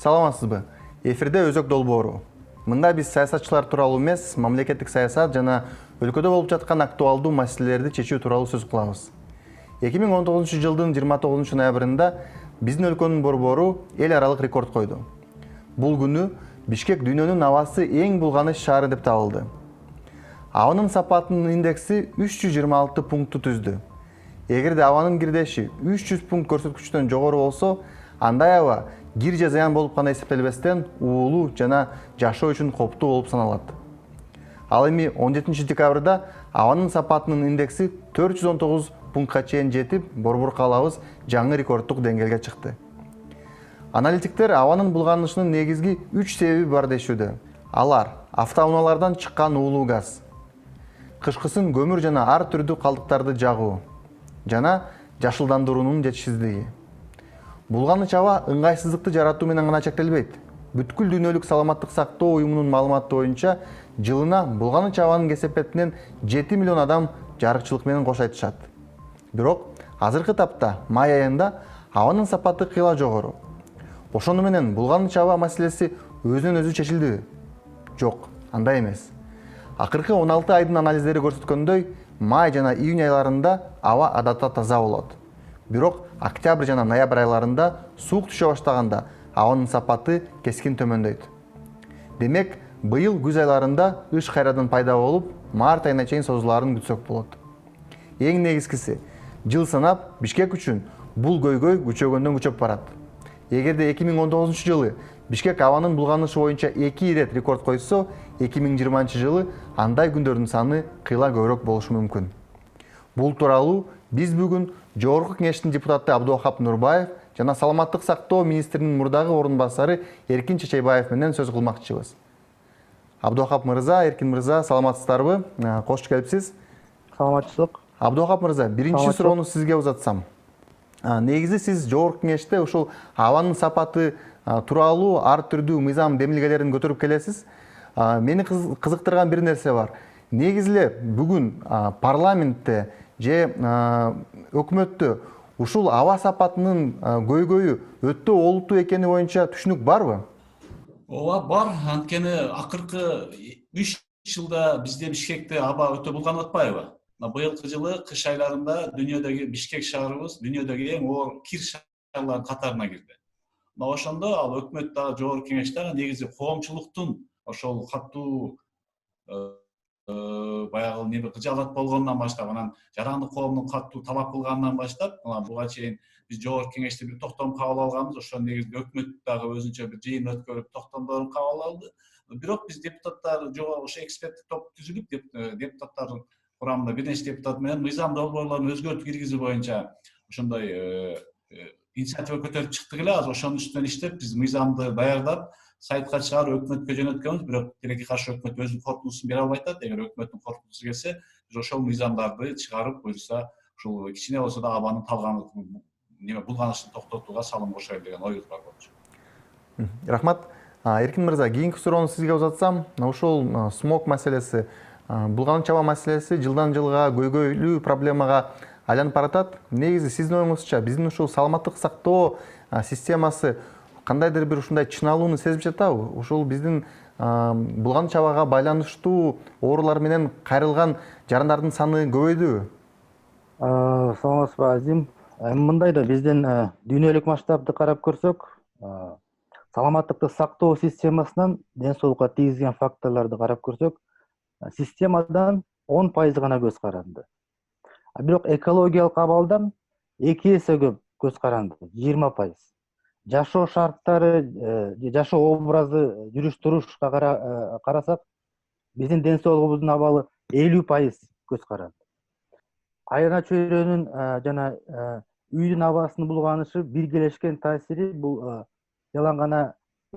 Саламатсызбы? Эфирде өзөк долбоору. Мында биз саясатчылар тууралуу эмес, мамлекеттик саясат жана өлкөдө болуп жаткан актуалдуу маселелерди чечүү тууралуу сөз кылабыз. 2019 жылдын 29 ноябрында биздин өлкөнүн борбору эл аралык рекорд койду. Бул күнү Бишкек дүйнөнүн абасы эң булганыч шаары деп табылды. Абанын сапатынын индекси 326 пунктту түздү. Эгерде абанын кирдеши 300 пункт көрсөткүчтөн жогору болсо, андай аба кир же зыян болуп гана эсептелбестен уулуу жана жашоо үчүн кооптуу болуп саналат. Ал эми 17 декабрда абанын сапатынын индекси 419 пунктка чейин жетип, борбор каалабыз жаңы рекордтук деңгээлге чыкты. Аналитиктер абанын булганышынын негизги 3 себеби бар дешүүдө. Алар автоунаалардан чыккан уулуу газ, кышкысын көмүр жана ар түрдүү калдыктарды жагуу жана жашылдандыруунун жетишсиздиги. Булганыч аба ыңгайсыздыкты жаратуу менен гана чектелбейт. Бүткүл дүйнөлүк саламаттык сактоо уюмунун маалыматы боюнча, жылына булганыч абанын кесепетинен 7 миллион адам жарыкчылык менен кош айтышат. Бирок азыркы тапта май айында абанын сапаты кыйла жогору. Ошону менен булганыч аба маселеси өзүнөн өзү чечилдиби? Жок, андай эмес. Акыркы 16 айдын анализдери көрсөткөндөй, май жана июнь айларында аба адатта таза болот. Бирок октябрь жана ноябрь айларында суук түшө баштаганда абанын сапаты кескин төмөндөйт. Демек, быйыл күз айларында ыш кайрадан пайда болуп, март айына чейин созулаарын күтсөк болот. Эң негизгиси, жыл санап Бишкек үчүн бул көйгөй күчөгөндөн күчөп барат. Эгерде 2019 жылы Бишкек абанын булганышы боюнча 2 ирет рекорд койсо, 2020 жылы андай күндөрдүн саны кыйла көбүрөөк болушу мүмкүн. Бул тууралуу биз бүгүн Жогорку кеңештин депутаты Абдуахап Нурбаев жана Саламаттык сактоо министринин мурдагы орун басары Эркин Чечейбаев менен сөз кылмакчыбыз. Абдуахап мырза, Эркин мырза, саламатсыздарбы? Кош келипсиз. Саламатчылык. Абдуахап мырза, биринчи суроону сизге узатсам. Негизи сиз Жогорку кеңеште ушул абанын сапаты тууралуу ар түрдүү мыйзам демилгелерин көтөрүп келесиз. Мени кызыктырган бир нерсе бар. Негизи эле бүгүн парламентте же өкмөттө ушул аба сапатынын көйгөйү өтө олуттуу экени боюнча түшүнүк барбы? Ооба бар, анткени акыркы 3 жылда бизде Бишкекте аба өтө булганып атпайбы? Быйылкы жылы кыш айларында дүйнөдөгү Бишкек шаарыбыз дүйнөдөгү эң оор кир шаарлардын катарына кирди. Ошондо ал өкмөт дагы Жогорку кеңеш дагы негизи коомчулуктун ошол катуу баягы неме кыжаалат болгонунан баштап, анан жарандык коомдун катуу талап кылганынан баштап, буга чейин биз Жогорку кеңеште бир токтом кабыл алганбыз. Ошол негизинде өкмөт дагы өзүнчө бир жыйын өткөрүп токтомдорун кабыл алды. Бирок биз депутаттар ошо эксперттик топ түзүлүп, депутаттардын курамында бир нече депутат менен мыйзам долбоорлорун өзгөртүү киргизүү боюнча ошондой инициатива көтөрүп чыктык эле. Азыр ошонун үстүнөн иштеп, биз мыйзамды даярдап, сайтка чыгарып өкмөткө жөнөткөнбүз. Бирок тилекке каршы өкмөт өзүнүн коркунучун бере албай атат. Эгер өкмөттүн коркунучу келсе, биз ошол мыйзамдарды чыгарып, буюрса, ушул кичине болсо да абанын талганын булганышын токтотууга салым кошойлу деген оюбуз бар болчу. Рахмат. Эркин мырза, кийинки суроону сизге узатсам, ушул смог маселеси, булганыч аба маселеси жылдан жылга көйгөйлүү проблемага айланып баратат. Негизи сиздин оюңузча биздин ушул саламаттык сактоо системасы кандайдыр бир ушундай чыналууну сезип жатабы? Ушул биздин булганыч абага байланыштуу оорулар менен кайрылган жарандардын саны көбөйдүбү? Саламатсызбы Азим. Мындай да биздин дүйнөлүк масштабты карап көрсөк, саламаттыкты сактоо системасынан ден соолукка тийгизген факторлорду карап көрсөк, системадан 10% гана көз каранды. Бирок экологиялык абалдан 2 эсе көп көз каранды, 20%. Жашоо шарттары, жашоо образы, жүрүш турушка карасак, биздин ден соолугубуздун абалы 50% көз каранды. Айрана чөйрөнүн жана үйдүн абасынын булганышы биргелешкен таасири бул жалаң гана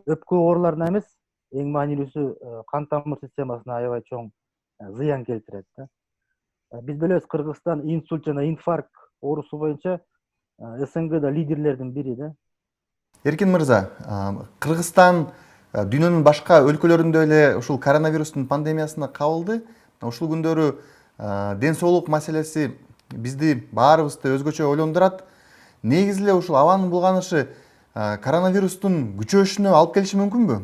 өпкө ооруларына эмес, эң маанилүүсү кан тамыр системасына аябай чоң зыян келтирет. Биз билебиз, Кыргызстан инсульт жана инфаркт оорусу боюнча СНГда лидерлердин бири да. Эркин мырза, Кыргызстан дүйнөнүн башка өлкөлөрүндө эле ушул коронавирустун пандемиясына кабылды. Ушул күндөрү ден соолук маселеси бизди баарыбызды өзгөчө ойлондурат. Негизи эле ушул абанын булганышы коронавирустун күчөшүнө алып келиши мүмкүнбү?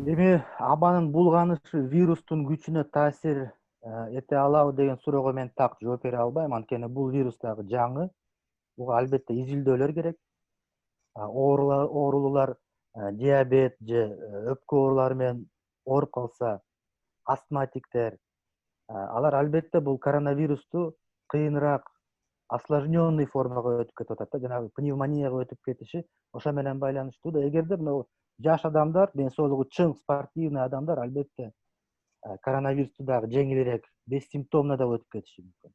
Эми абанын булганышы вирустун күчүнө таасир эте алабы деген суроого мен так жооп бере албайм. Анткени бул вирус дагы жаңы. Буга албетте изилдөөлөр керек. Оорулуулар, диабет же өпкө оорулары менен ооруп калса, астматиктер, алар албетте бул коронавирусту кыйыныраак осложненный формага өтүп кетип атат да, жанагы пневмонияга өтүп кетиши ошо менен байланыштуу да. Эгерде мына жаш адамдар, ден соолугу чың, спортивный адамдар албетте коронавирусту дагы жеңилирээк, бессимптомно да өтүп кетиши мүмкүн.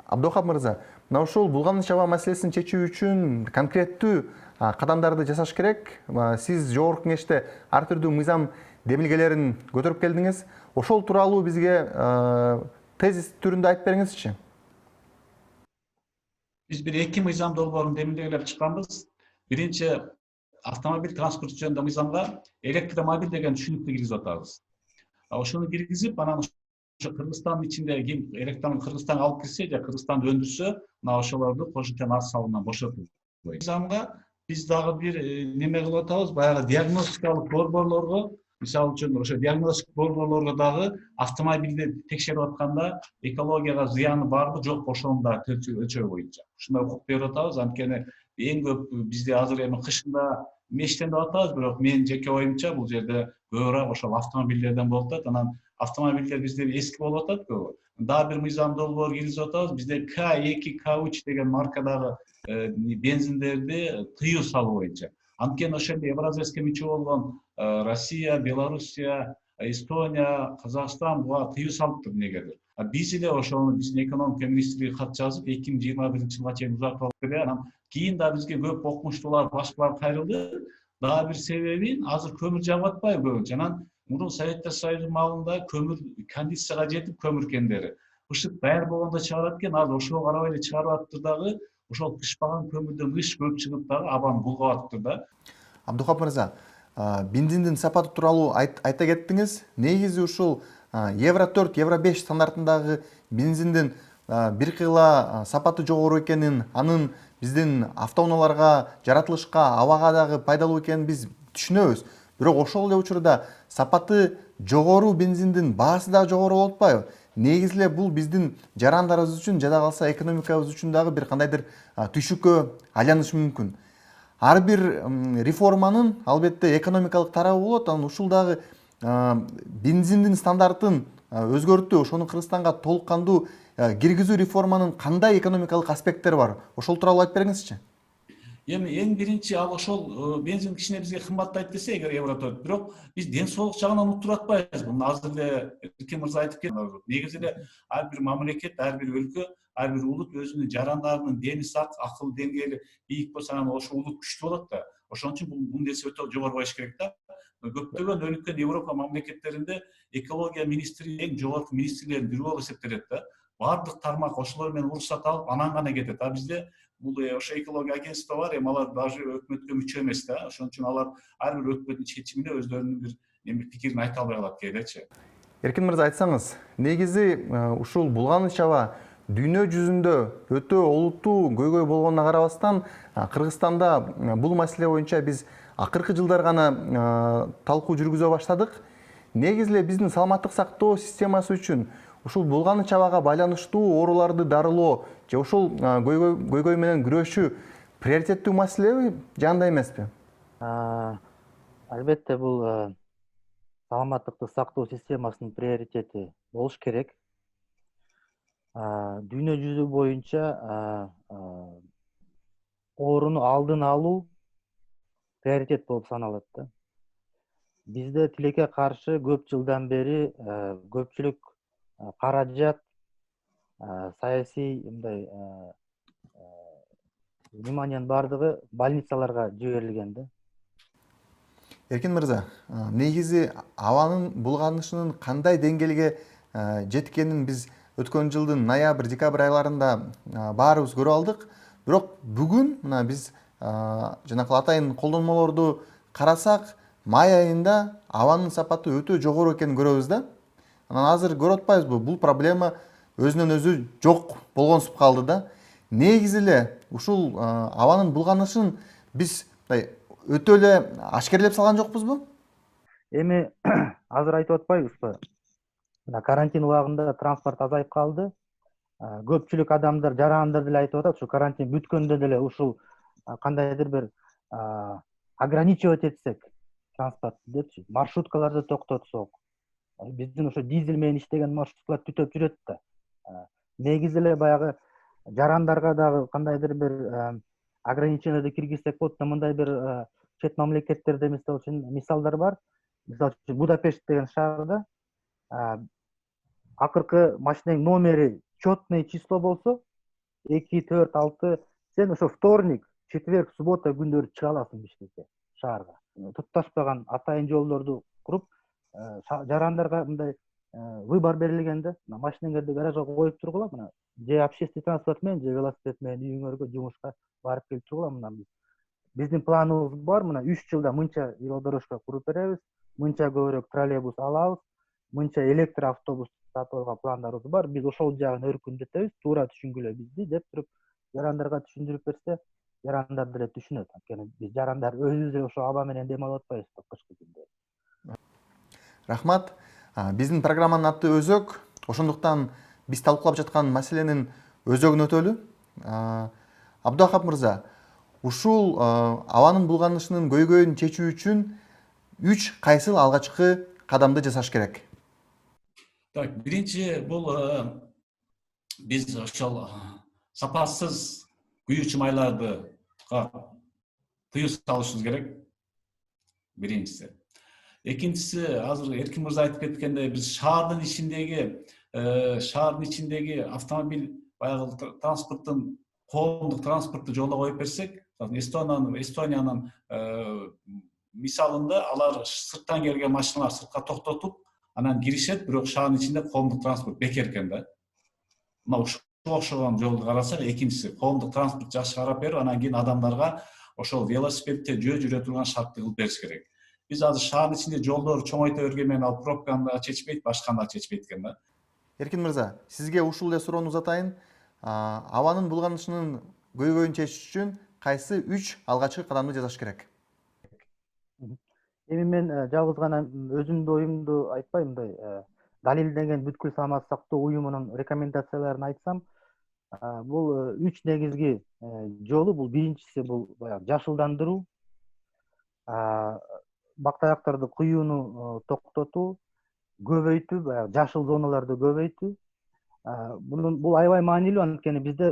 Абдухап мырза, мына ушул булган чаба маселесин чечүү үчүн конкреттүү кадамдарды жасаш керек. Сиз жогорку кеңеште ар түрдүү мыйзам демилгелерин көтөрүп келдиңиз. Ошол тууралуу бизге тезис түрүндө айтып бериңизчи. Biz bir iki mizam dolborun demilgелеп чыкканбыз. Birinci avtomobil transportu жөнүндө мыйзамга электромобиль деген түшүнүктү киргизип атабыз. Ошону киргизип, анан Кыргызстандын ичинде ким электромобиль Кыргызстанга алып кирсе же Кыргызстанды өндүрсө, мына ошолорду кошумча наз салымынан бошотулат. Мыйзамга биз дагы бир неме кылып атабыз, баягы диагностикалык борборлорго, мисалы үчүн ошо диагностикалык борборлорго дагы автомобилди текшерип атканда экологияга зыяны барбы жокпу ошону да өлчөө боюнча. Ушундай укук берип атабыз. Анткени эң көп бизде азыр эми кышында мештен деп атабыз, бирок менин жеке оюмча бул жерде көбүрөөк ошол автомобилдерден болуп атат. Анан автомобилдер бизде эски болуп атат көбү. Дагы бир мыйзам долбоор киргизип атабыз. Бизде К2, К3 деген маркадагы бензиндерди тыюу салуу боюнча. Анткени ошол Евразияска мүчө болгон Россия, Белоруссия, Эстония, Казакстан буга тыюу салыптыр негедир. Биз эле ошону биздин экономика министрлиги кат жазып 2021-жылга чейин узартып алып берди. Анан кийин да бизге көп окумуштуулар, башкалар кайрылды. Дагы бир себеби азыр көмүр жагып атпайбы көбүнчө. Анан мурун Советтер Союзу маалында көмүр кондицияга жетип көмүр кендери. Ышык даяр болгондо чыгарат экен, азыр ошого карабай эле чыгарып атыптыр дагы. Ошол пышпаган көмүрдөн ыш көп чыгып дагы абаны булгап атыптыр да. Абдухап мырза, бензиндин сапаты тууралуу айта кеттиңиз. Негизи ушул Евро 4, Евро 5 стандартындагы бензиндин бир кыйла сапаты жогору экенин, анын биздин автоунааларга, жаратылышка, абага дагы пайдалуу экенин биз түшүнөбүз. Бирок ошол эле учурда сапаты жогору бензиндин баасы дагы жогору болуп атпайбы? Негизи эле бул биздин жарандарыбыз үчүн, жада калса экономикабыз үчүн дагы бир кандайдыр түшүккө айланышы мүмкүн. Ар бир реформанын албетте экономикалык тарабы болот. Анан ушул дагы бензиндин стандартын өзгөртүү, ошону Кыргызстанга толук кандуу киргизүү реформанын кандай экономикалык аспекттери бар? Ошол тууралуу айтып бериңизчи. Эми эң биринчи ал ошол бензин кичине бизге кымбаттайт десе эгер Евро 4, бирок биз ден соолук жагынан унуттуруп атпайбыз. Муну азыр эле Эркин мырза айтып кетти. Негизи эле ар бир мамлекет, ар бир өлкө, ар бир улут өзүнүн жарандарынын дени сак, акыл деңгээли бийик болсо анан ошол улут күчтүү болот да. Ошон үчүн бул нерсе өтө жогору болуш керек да. Көптөгөн өнүккөн Европа мамлекеттеринде экология министри эң жогорку министрлердин бири болуп эсептелет да. Бардык тармак ошолор менен уруксат алып, анан гана кетет. Бизде бул ошо экология агентство бар, эми алар даже өкмөткө мүчө эмес да. Ошон үчүн алар ар бир өкмөттүн чечимине өздөрүнүн бир пикирин айта албай калат кээдечи. Эркин мырза, айтсаңыз, негизи ушул булган чаба дүйнө жүзүндө өтө олуттуу көйгөй болгонуна карабастан, Кыргызстанда бул маселе боюнча биз акыркы жылдар гана талкуу жүргүзө баштадык. Негизи эле биздин саламаттык сактоо системасы үчүн ушул булган чабага байланыштуу ооруларды дарылоо же ушул көйгөй менен күрөшүү приоритеттүү маселеби, жанда эмеспи? Албетте бул саламаттыкты сактоо системасынын приоритети болуш керек. Дүйнө жүзү боюнча ооруну алдын алуу приоритет болуп саналат да. Бизде тилекке каршы көп жылдан бери көпчүлүк каражат, саясий мындай вниманиянын бардыгы больницаларга жиберилген да. Эркин мырза, негизи абанын булганышынын кандай деңгээлге жеткенин биз өткөн жылдын ноябрь, декабрь айларында баарыбыз көрүп алдык. Бирок бүгүн мына биз жанакы атайын колдонмолорду карасак, май айында абанын сапаты өтө жогору экенин көрөбүз да. Анан азыр көрүп атпайбызбы, бул проблема өзүнөн өзү жок болгонсуп калды да. Негизи эле ушул абанын булганышын Биз өтө эле ашкерлеп салган жокпузбу? Эми азыр айтып атпайбызбы? Мына карантин убагында транспорт азайып калды. Көпчүлүк адамдар, жарандар деле айтып атат, ушу карантин бүткөндө деле ушул кандайдыр бир ограничивать этсек транспортты депчи, маршруткаларды токтотсок. Биздин ошо дизель менен иштеген маршруткалар түтөп жүрөт да. Негизи эле баягы жарандарга дагы кандайдыр бир ограниченияларды киргизсек болот. Мындай бир чет мамлекеттерде мисалы үчүн мисалдар бар. Мисалы үчүн Будапешт деген шаарда акыркы машинанын номери четный число болсо 2, 4, 6 сен ошо вторник, четверг, суббота күндөрү чыга аласың Бишкекке, шаарга. Тутташпаган атайын жолдорду куруп, жарандарга мындай выбор берилген да. Машинаңарды гаражга коюп тургула, мына же общественный транспорт менен, же велосипед менен үйүңөргө, жумушка барып келип тургула. Мына биздин планыбыз бар, мына 3 жылда мынча велодорожка куруп беребиз, мынча көбүрөөк троллейбус алабыз, мынча электр автобус сатып алган пландарыбыз бар. Биз ошол жагын өркүндөтөбүз, туура түшүнгүлө бизди деп туруп, жарандарга түшүндүрүп берсе, жарандар деле түшүнөт. Анткени биз жарандар өзүбүз эле ошо аба менен дем алып атпайбызбы кышкы күндө. Рахмат. Биздин программанын аты өзөк. Ошондуктан биз талкуулап жаткан маселенин өзөгүн өтөлү. Абдыахап мырза, ушул абанын булганышынын көйгөйүн чечүү үчүн 3 кайсыл алгачкы кадамды жасаш керек? Так, биринчи бул биз ошол сапасыз күйүүчү майларды тыюу салышыбыз керек. Биринчиси. Экинчиси, азыр Эркин мырза айтып кеткендей, биз шаардын ичиндеги автомобиль баягы транспорттун, коомдук транспортту жолго коюп берсек, Эстониянын мисалында алар сырттан келген машиналар сыртка токтотуп, анан киришет, бирок шаардын ичинде коомдук транспорт бекер экен да. Мына ушуга окшогон жолду карасак, экинчиси коомдук транспорт жакшы карап берип, анан кийин адамдарга ошол велосипедте жүрө турган шартты кылып бериш керек. Биз азыр шаардын ичинде жолдорду чоңойто берген менен ал пробканы да чечпейт, башканы да чечпейт экен да. Эркин мырза, сизге ушул эле суроону узатайын. Абанын булганышынын көйгөйүн чечиш үчүн кайсы 3 алгачкы кадамды жасаш керек? Эми мен жалгыз гана өзүмдүн оюмду айтпайм, мындай далилденген бүткүл саламаттык сактоо уюмунун рекомендацияларын айтсам, бул 3 негизги жолу. Бул биринчиси бул баягы жашылдандыруу, бактаяктарды куюуну токтотуу, көбөйтүү, баягы жашыл зоналарды көбөйтүү. Бул аябай маанилүү, анткени бизде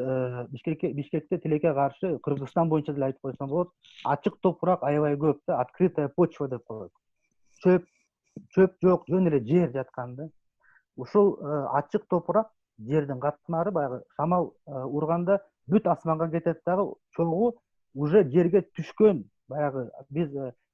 Бишкекте тилекке каршы, Кыргызстан боюнча деле айтып койсом болот, ачык топурак аябай көп да, открытая почва деп коет. Чөп жок, жөн эле жер жаткан да. Ушул ачык топурак, жердин катмары баягы шамал урганда бүт асманга кетет дагы, чогуу уже жерге түшкөн, баягы биз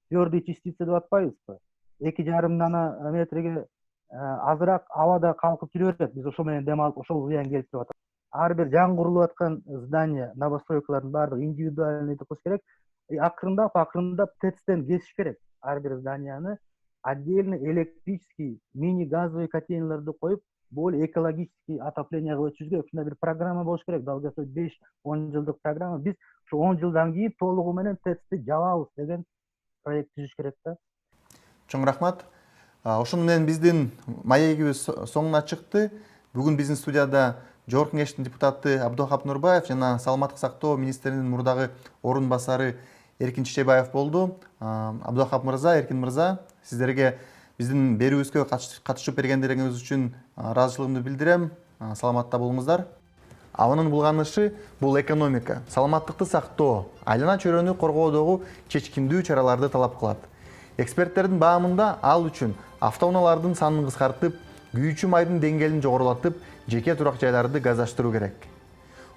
твердый частица деп атпайбызбы? 2,5 нанометрге азыраак абада калкып жүрө берет. Биз ошол менен дем алып, ошол зыян келтирип атат. Ар бир жаңы курулуп аткан здание, новостройкалардын баардыгы индивидуальный деп коюш керек. Акырындап ТЭЦтен кесиш керек. Ар бир зданияны отдельно электрический мини газовый котельнияларды коюп, более экологический отопление кылып өтүшүргө ушундай бир программа болуш керек. Далгасы 5-10 жылдык программа. Биз ушу 10 жылдан кийин толугу менен ТЭЦти жабабыз деген проект түзүш керек да. Чоң рахмат. Ошону менен биздин маегибиз соңуна чыкты. Бүгүн биздин студияда Жогорку Кеңештин депутаты Абдыахап Нурбаев жана Саламаттык сактоо министринин мурдагы орун басары Эркин Чечебаев болду. Абдыахап мырза, Эркин мырза, сиздерге биздин берүүбүзгө катышып бергендериңиз үчүн ыраазычылыгымды билдирем. Саламатта болуңуздар. Абанын булганышы бул экономика, саламаттыкты сактоо, айлана чөйрөнү коргоодогу чечкиндүү чараларды талап кылат. Эксперттердин баамында ал үчүн автоунаалардын санын кыскартып, күйүүчү майдын деңгээлин жогорулатып, жеке турак жайларды газдаштыруу керек.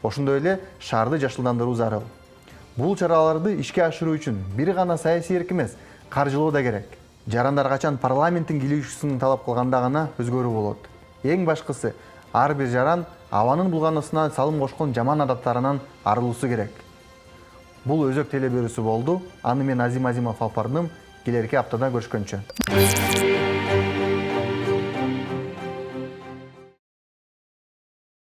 Ошондой эле шаарды жашылдандыруу зарыл. Бул чараларды ишке ашыруу үчүн бир гана саясий эрк эмес, каржылоо да керек. Жарандар качан парламенттин кийлигүүчүсүн талап кылганда гана өзгөрүү болот. Эң башкысы, ар бир жаран абанын булганысына салым кошкон жаман адаттарынан арылуусу керек. Бул өзөк телеберүүсү болду. Аны мен Азим Азимов алып бардым. Келерки аптада көрүшкөнчө.